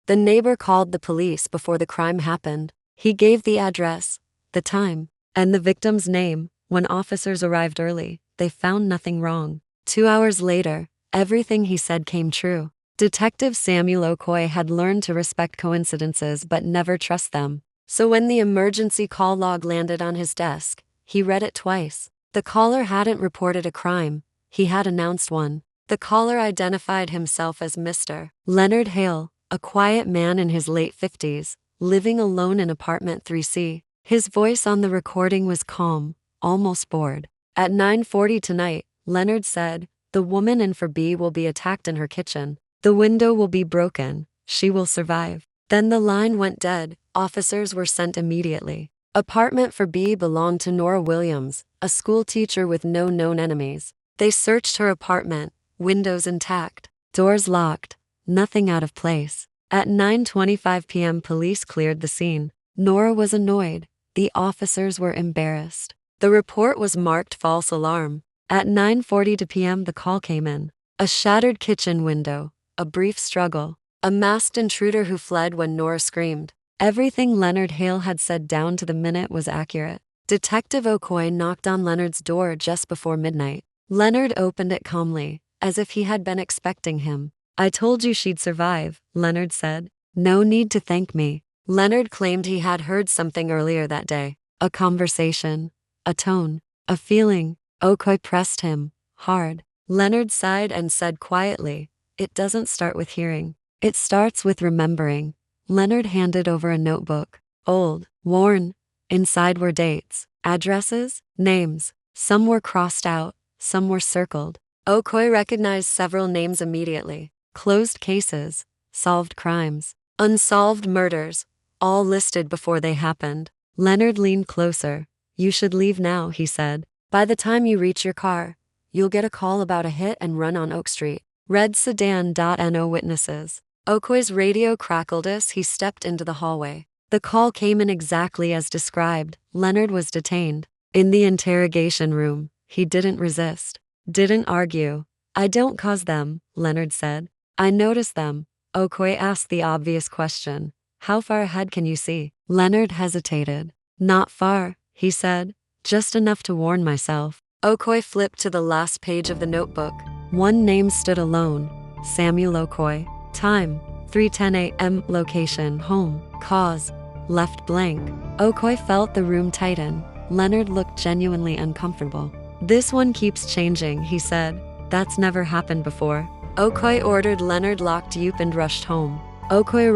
The neighbor called the police before the crime happened. He gave the address, the time, and the victim's name. When officers arrived early, they found nothing wrong. 2 hours later, everything he said came true. Detective Samuel Okoye had learned to respect coincidences but never trust them. So when the emergency call log landed on his desk, he read it twice. The caller hadn't reported a crime, he had announced one. The caller identified himself as Mr. Leonard Hale, a quiet man in his late 50s, living alone in apartment 3C. His voice on the recording was calm, almost bored. At 9:40 tonight, Leonard said, "The woman in 4B will be attacked in her kitchen. The window will be broken. She will survive." Then the line went dead. Officers were sent immediately. Apartment 4B belonged to Nora Williams, a school teacher with no known enemies. They searched her apartment, windows intact, doors locked, nothing out of place. At 9:25 p.m. police cleared the scene. Nora was annoyed. The officers were embarrassed. The report was marked false alarm. At 9:40 p.m. the call came in. A shattered kitchen window, a brief struggle, a masked intruder who fled when Nora screamed. Everything Leonard Hale had said down to the minute was accurate. Detective Okoye knocked on Leonard's door just before midnight. Leonard opened it calmly, as if he had been expecting him. "I told you she'd survive," Leonard said. "No need to thank me." Leonard claimed he had heard something earlier that day. A conversation, a tone, a feeling. Okoye pressed him, hard. Leonard sighed and said quietly, "It doesn't start with hearing. It starts with remembering." Leonard handed over a notebook. Old, worn. Inside were dates, addresses, names. Some were crossed out, some were circled. Okoye recognized several names immediately. Closed cases, solved crimes, unsolved murders, all listed before they happened. Leonard leaned closer. "You should leave now," he said. "By the time you reach your car, you'll get a call about a hit and run on Oak Street. Red sedan. No witnesses." Okoye's radio crackled as he stepped into the hallway. The call came in exactly as described. Leonard was detained. In the interrogation room, he didn't resist, didn't argue. "I don't cause them," Leonard said. "I notice them." Okoye asked the obvious question. "How far ahead can you see?" Leonard hesitated. "Not far," he said. "Just enough to warn myself." Okoye flipped to the last page of the notebook. One name stood alone. Samuel Okoye. Time, 3:10 a.m. Location, home. Cause, left blank. Okoye felt the room tighten. Leonard looked genuinely uncomfortable. "This one keeps changing," he said. "That's never happened before." Okoye ordered Leonard locked up and rushed home. Okoye